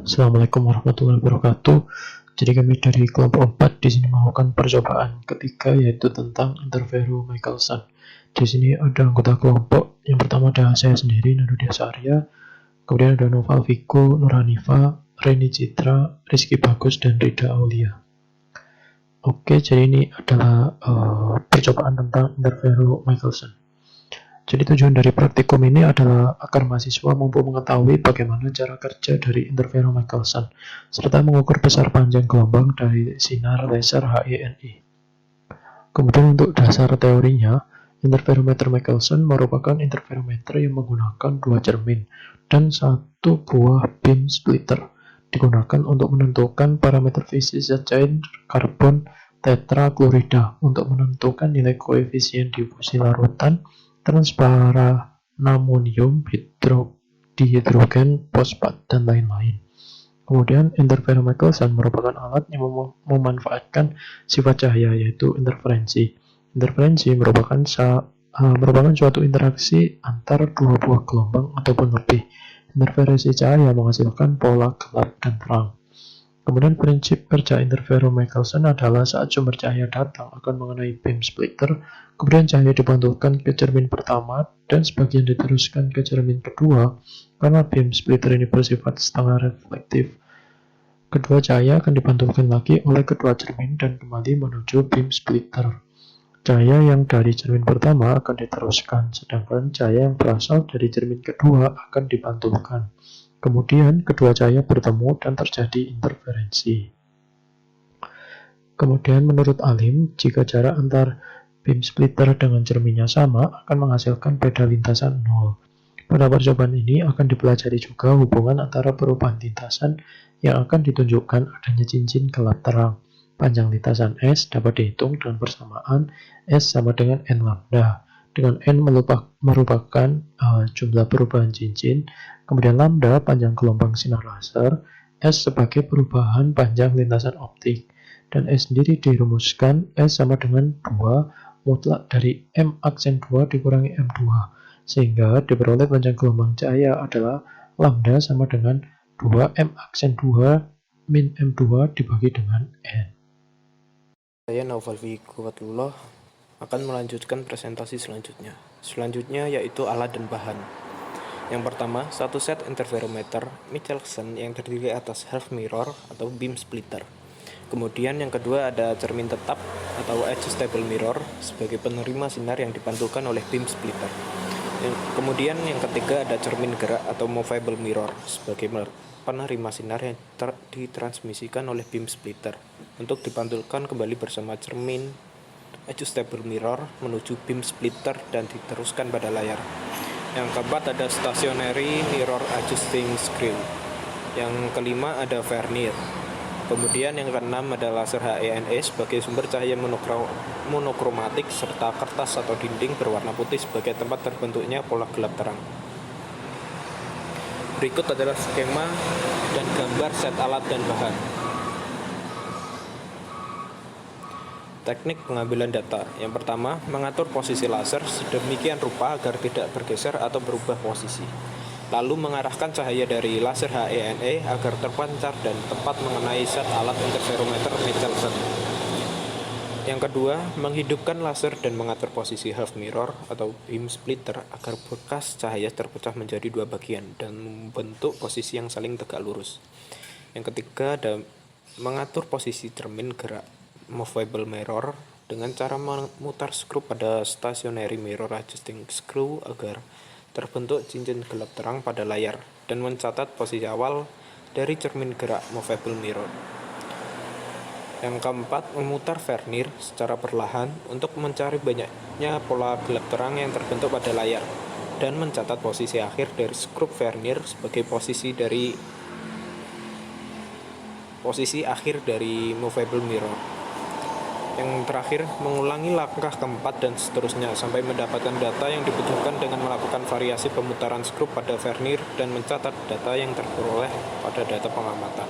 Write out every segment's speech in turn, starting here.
Assalamualaikum warahmatullahi wabarakatuh. Jadi kami dari kelompok 4 di sini melakukan percobaan ketiga yaitu tentang interferometry Michelson. Di sini ada anggota kelompok. Yang pertama ada saya sendiri, Narudia Sarya. Kemudian ada Noval Viko, Nurhanifa, Reni Citra, Rizky Bagus, dan Rida Aulia. Oke, jadi ini adalah percobaan tentang interferometry Michelson. Jadi tujuan dari praktikum ini adalah agar mahasiswa mampu mengetahui bagaimana cara kerja dari interferometry Michelson, serta mengukur besar panjang gelombang dari sinar laser HENI. Kemudian untuk dasar teorinya, interferometer Michelson merupakan interferometer yang menggunakan dua cermin dan satu buah beam splitter, digunakan untuk menentukan parameter fisik zat cair karbon tetraklorida untuk menentukan nilai koefisien difusi larutan transparanamonium dihidrogen fosfat, dan lain-lain. Kemudian interferometry Michelson merupakan alat yang memanfaatkan sifat cahaya, yaitu interferensi. Interferensi merupakan suatu interaksi antara dua buah gelombang ataupun lebih. Interferensi cahaya menghasilkan pola gelap dan terang. Kemudian prinsip kerja interferometry Michelson adalah saat sumber cahaya datang akan mengenai beam splitter, kemudian cahaya dipantulkan ke cermin pertama dan sebagian diteruskan ke cermin kedua. Karena beam splitter ini bersifat setengah reflektif, kedua cahaya akan dipantulkan lagi oleh kedua cermin dan kembali menuju beam splitter. Cahaya yang dari cermin pertama akan diteruskan, sedangkan cahaya yang berasal dari cermin kedua akan dipantulkan. Kemudian kedua cahaya bertemu dan terjadi interferensi. Kemudian menurut Alim, jika jarak antar beam splitter dengan cerminnya sama, akan menghasilkan beda lintasan 0. Pada percobaan ini akan dipelajari juga hubungan antara perubahan lintasan yang akan ditunjukkan adanya cincin gelap terang. Panjang lintasan S dapat dihitung dengan persamaan S sama dengan N lambda, dengan N merupakan jumlah perubahan cincin, kemudian lambda panjang gelombang sinar laser, S sebagai perubahan panjang lintasan optik, dan S sendiri dirumuskan S sama dengan 2 mutlak dari M aksen 2 dikurangi M2, sehingga diperoleh panjang gelombang cahaya adalah lambda sama dengan 2M aksen 2 min M2 dibagi dengan N. Saya Noval Fikriullah akan melanjutkan presentasi selanjutnya. Selanjutnya yaitu alat dan bahan. Yang pertama, satu set interferometer Michelson yang terdiri atas half mirror atau beam splitter. Kemudian yang kedua ada cermin tetap atau adjustable mirror sebagai penerima sinar yang dipantulkan oleh beam splitter. Kemudian yang ketiga ada cermin gerak atau movable mirror sebagai penerima sinar yang ditransmisikan oleh beam splitter untuk dipantulkan kembali bersama cermin adjustable mirror menuju beam splitter dan diteruskan pada layar. Yang keempat ada stationary mirror adjusting screw. Yang kelima ada vernier. Kemudian yang keenam ada laser HENE sebagai sumber cahaya monokromatik serta kertas atau dinding berwarna putih sebagai tempat terbentuknya pola gelap terang. Berikut adalah skema dan gambar set alat dan bahan. Teknik pengambilan data. Yang pertama, mengatur posisi laser sedemikian rupa agar tidak bergeser atau berubah posisi. Lalu mengarahkan cahaya dari laser HENE agar terpancar dan tepat mengenai set alat interferometer Michelson. Yang kedua, menghidupkan laser dan mengatur posisi half mirror atau beam splitter agar bekas cahaya terpecah menjadi dua bagian dan membentuk posisi yang saling tegak lurus. Yang ketiga, ada mengatur posisi cermin gerak movable mirror dengan cara memutar skru pada stationary mirror adjusting screw agar terbentuk cincin gelap terang pada layar dan mencatat posisi awal dari cermin gerak movable mirror. Yang keempat, memutar vernier secara perlahan untuk mencari banyaknya pola gelap terang yang terbentuk pada layar dan mencatat posisi akhir dari skru vernier sebagai posisi akhir dari movable mirror. Yang terakhir, mengulangi langkah keempat dan seterusnya sampai mendapatkan data yang dibutuhkan dengan melakukan variasi pemutaran skru pada vernier dan mencatat data yang terperoleh pada data pengamatan.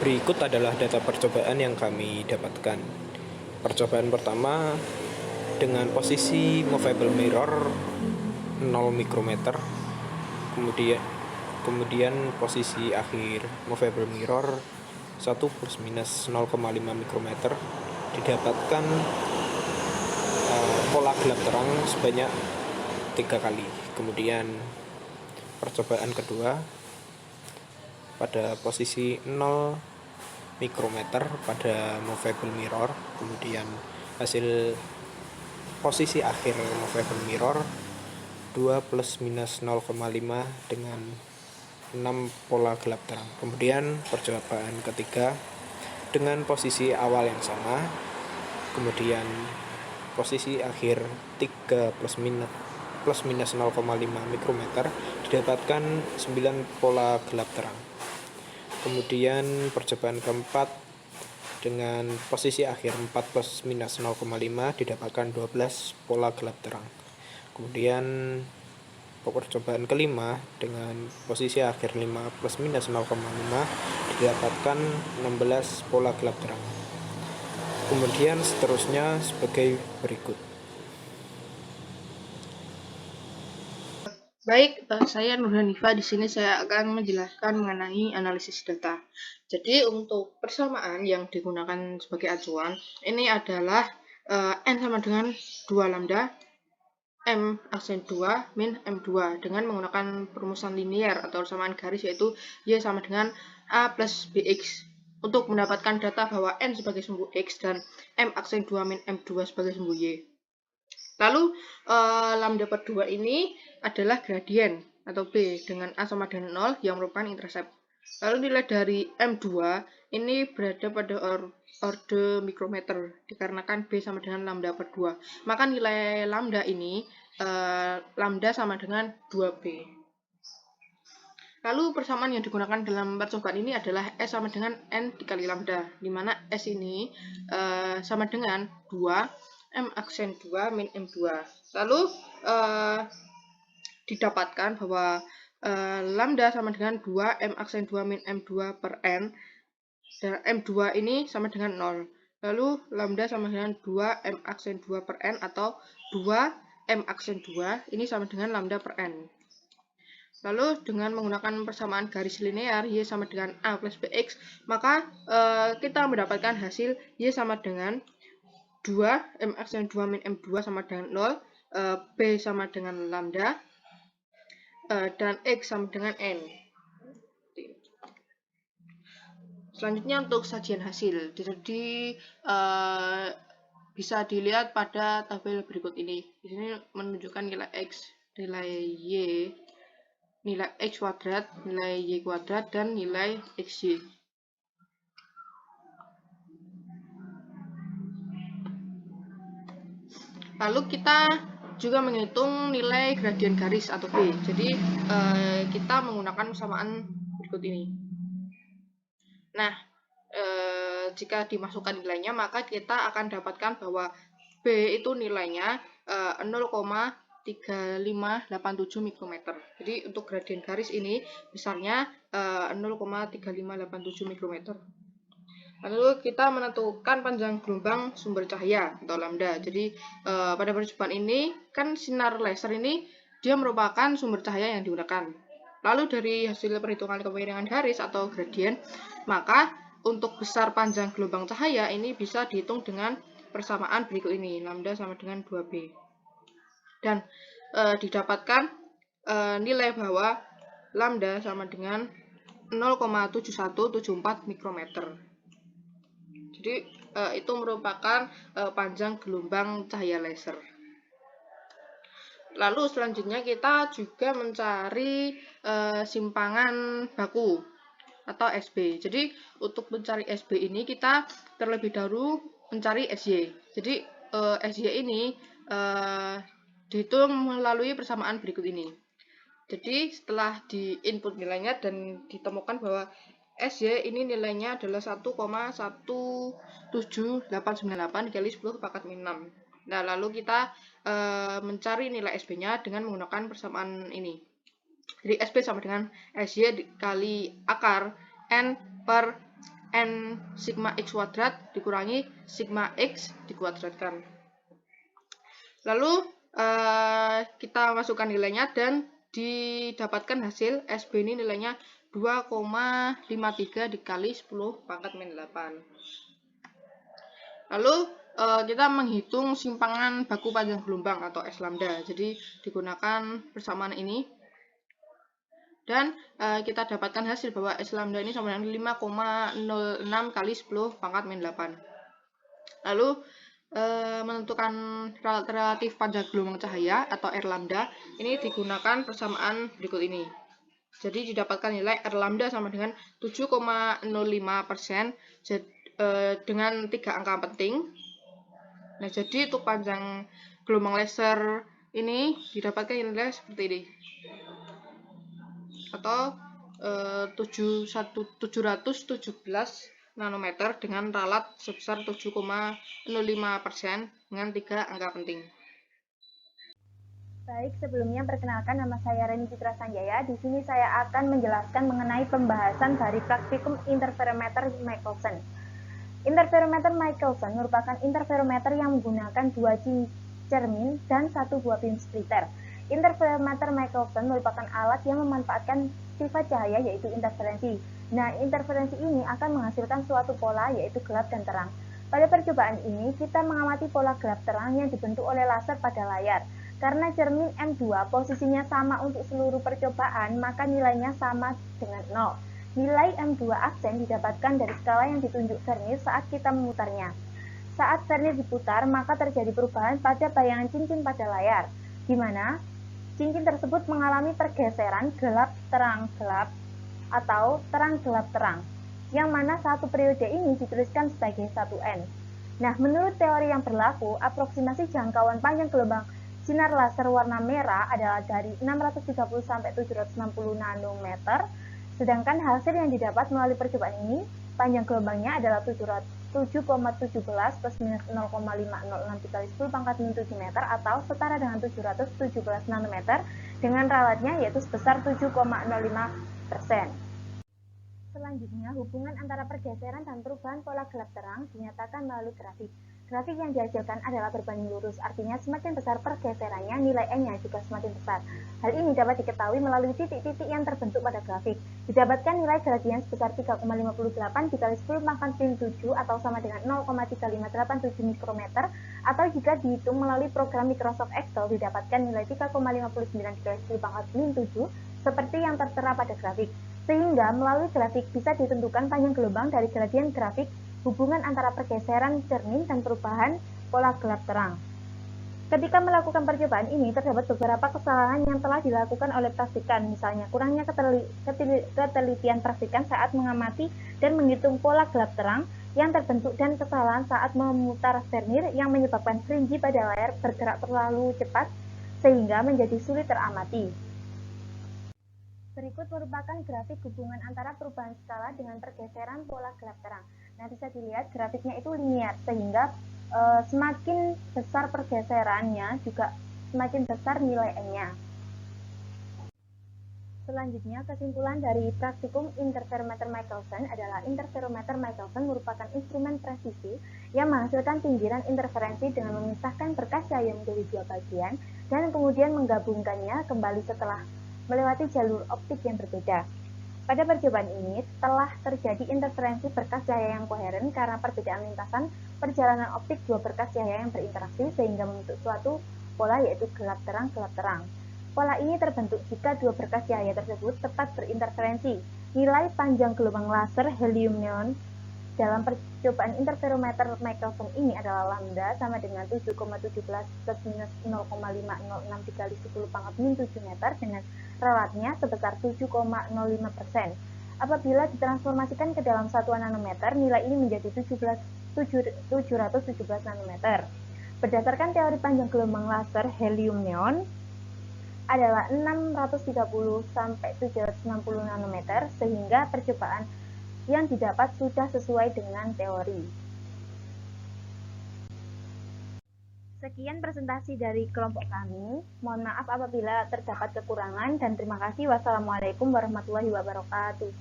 Berikut adalah data percobaan yang kami dapatkan. Percobaan pertama dengan posisi movable mirror 0 mikrometer, Kemudian posisi akhir movable mirror 1 plus minus 0,5 mikrometer didapatkan pola gelap terang sebanyak 3 kali. Kemudian percobaan kedua pada posisi 0 mikrometer pada movable mirror, kemudian hasil posisi akhir movable mirror 2 plus minus 0,5 dengan 6 pola gelap terang. Kemudian percobaan ketiga dengan posisi awal yang sama, kemudian posisi akhir 3 plus minus 0,5 mikrometer didapatkan 9 pola gelap terang. Kemudian percobaan keempat dengan posisi akhir 4 plus minus 0,5 didapatkan 12 pola gelap terang. Kemudian percobaan kelima dengan posisi akhir 5 plus minus 0,5 didapatkan 16 pola gelap terang. Kemudian seterusnya sebagai berikut. Baik, saya Nurhanifa. Di sini saya akan menjelaskan mengenai analisis data. Jadi untuk persamaan yang digunakan sebagai acuan ini adalah N sama dengan 2 lambda M aksen 2 min M2 dengan menggunakan perumusan linear atau persamaan garis, yaitu Y sama dengan A plus BX untuk mendapatkan data bahwa N sebagai sumbu X dan M aksen 2 min M2 sebagai sumbu Y. Lalu lambda per 2 ini adalah gradien atau B dengan A sama dengan 0 yang merupakan intercept. Lalu nilai dari M2 ini berada pada orde mikrometer dikarenakan B sama dengan lambda per 2. Maka nilai lambda ini lambda sama dengan 2B. Lalu persamaan yang digunakan dalam percobaan ini adalah S sama dengan N dikali lambda, di mana S ini sama dengan 2 M aksen 2 min M2. Lalu didapatkan bahwa lambda sama dengan 2 M aksen 2 min M2 per N, dan M2 ini sama dengan 0. Lalu lambda sama dengan 2 M aksen 2 per N atau 2 M aksen 2 ini sama dengan lambda per N. Lalu dengan menggunakan persamaan garis linear Y sama dengan A plus BX, maka kita mendapatkan hasil Y sama dengan 2 M aksen 2 min M2 sama dengan 0, B sama dengan lambda, dan X sama dengan N. Selanjutnya untuk sajian hasil, jadi bisa dilihat pada tabel berikut ini. Di sini menunjukkan nilai X, nilai Y, nilai X kuadrat, nilai Y kuadrat, dan nilai XY. Lalu kita juga menghitung nilai gradien garis atau B. Jadi kita menggunakan persamaan berikut ini. Nah, jika dimasukkan nilainya, maka kita akan dapatkan bahwa B itu nilainya 0,3587 mikrometer. Jadi untuk gradien garis ini besarnya 0,3587 mikrometer. Lalu kita menentukan panjang gelombang sumber cahaya atau lambda. Jadi pada percobaan ini kan sinar laser ini dia merupakan sumber cahaya yang digunakan. Lalu dari hasil perhitungan kemiringan garis atau gradien, maka untuk besar panjang gelombang cahaya ini bisa dihitung dengan persamaan berikut ini, lambda sama dengan 2B. Dan didapatkan nilai bahwa lambda sama dengan 0,7174 mikrometer. Jadi itu merupakan panjang gelombang cahaya laser. Lalu selanjutnya kita juga mencari simpangan baku atau SB. Jadi untuk mencari SB ini kita terlebih dahulu mencari SY. Jadi SY ini dihitung melalui persamaan berikut ini. Jadi setelah di input nilainya dan ditemukan bahwa SY ini nilainya adalah 1,17898 dikali 10⁻⁶. Nah, lalu kita mencari nilai SB-nya dengan menggunakan persamaan ini. Jadi SB sama dengan SY dikali akar N per N sigma X kuadrat dikurangi sigma X dikuadratkan. Lalu kita masukkan nilainya dan didapatkan hasil SB ini nilainya 2,53 dikali 10 pangkat min 8. Lalu kita menghitung simpangan baku panjang gelombang atau S lambda. Jadi digunakan persamaan ini dan kita dapatkan hasil bahwa S lambda ini sama dengan 5,06 kali 10 pangkat min 8. Lalu menentukan relatif panjang gelombang cahaya atau R lambda ini digunakan persamaan berikut ini. Jadi didapatkan nilai R lambda sama dengan 7,05% dengan 3 angka penting. Nah, jadi untuk panjang gelombang laser ini didapatkan nilai seperti ini. Atau 717 nanometer dengan ralat sebesar 7,05% dengan 3 angka penting. Baik, sebelumnya perkenalkan nama saya Reni Citra Sanjaya. Di sini saya akan menjelaskan mengenai pembahasan dari praktikum interferometer Michelson. Interferometer Michelson merupakan interferometer yang menggunakan 2 cermin dan 1 buah beam splitter. Interferometer Michelson merupakan alat yang memanfaatkan sifat cahaya yaitu interferensi. Nah, interferensi ini akan menghasilkan suatu pola yaitu gelap dan terang. Pada percobaan ini, kita mengamati pola gelap terang yang dibentuk oleh laser pada layar. Karena cermin M2 posisinya sama untuk seluruh percobaan, maka nilainya sama dengan 0. Nilai M2 aksen didapatkan dari skala yang ditunjuk Vernier saat kita memutarnya. Saat Vernier diputar, maka terjadi perubahan pada bayangan cincin pada layar, di mana cincin tersebut mengalami pergeseran gelap-terang-gelap atau terang-gelap-terang, yang mana satu periode ini dituliskan sebagai 1N. Nah, menurut teori yang berlaku, aproksimasi jangkauan panjang gelombang sinar laser warna merah adalah dari 630 sampai 760 nanometer, sedangkan hasil yang didapat melalui percobaan ini, panjang gelombangnya adalah 7,17 plus minus 0,506 dikali 10 pangkat min 7 meter atau setara dengan 717 nanometer dengan ralatnya yaitu sebesar 7,05%. Selanjutnya, hubungan antara pergeseran dan perubahan pola gelap terang dinyatakan melalui grafik. Grafik yang dihasilkan adalah berbanding lurus, artinya semakin besar pergeserannya, nilai N-nya juga semakin besar. Hal ini dapat diketahui melalui titik-titik yang terbentuk pada grafik. Didapatkan nilai gradien sebesar 3,58 dikali 10 pangkat min 7 atau sama dengan 0,3587 mikrometer, atau jika dihitung melalui program Microsoft Excel didapatkan nilai 3,59 dikali 10 pangkat min 7 seperti yang tertera pada grafik. Sehingga melalui grafik bisa ditentukan panjang gelombang dari gradien grafik, hubungan antara pergeseran cermin dan perubahan pola gelap terang. Ketika melakukan percobaan ini, terdapat beberapa kesalahan yang telah dilakukan oleh praktikan, misalnya kurangnya ketelitian praktikan saat mengamati dan menghitung pola gelap terang yang terbentuk dan kesalahan saat memutar Vernier yang menyebabkan fringe pada layar bergerak terlalu cepat sehingga menjadi sulit teramati. Berikut merupakan grafik hubungan antara perubahan skala dengan pergeseran pola gelap terang. Nah, bisa dilihat grafiknya itu linear, sehingga semakin besar pergeserannya juga semakin besar nilai N-nya. Selanjutnya, kesimpulan dari praktikum interferometer Michelson adalah interferometer Michelson merupakan instrumen presisi yang menghasilkan pinggiran interferensi dengan memisahkan berkas cahaya menjadi 2 bagian dan kemudian menggabungkannya kembali setelah melewati jalur optik yang berbeda. Pada percobaan ini telah terjadi interferensi berkas cahaya yang koheren karena perbedaan lintasan perjalanan optik 2 berkas cahaya yang berinteraksi sehingga membentuk suatu pola yaitu gelap terang. Pola ini terbentuk jika 2 berkas cahaya tersebut tepat berinterferensi. Nilai panjang gelombang laser helium neon dalam percobaan interferometer Michelson ini adalah lambda sama dengan 7,17 plus minus 0,506 dikali 10 pangkat min 7 meter dengan ralatnya sebesar 7,05%. Apabila ditransformasikan ke dalam satuan nanometer, nilai ini menjadi 717 nanometer. Berdasarkan teori panjang gelombang laser helium neon adalah 630 sampai 760 nanometer sehingga percobaan yang didapat sudah sesuai dengan teori. Sekian presentasi dari kelompok kami. Mohon maaf apabila terdapat kekurangan dan terima kasih. Wassalamualaikum warahmatullahi wabarakatuh.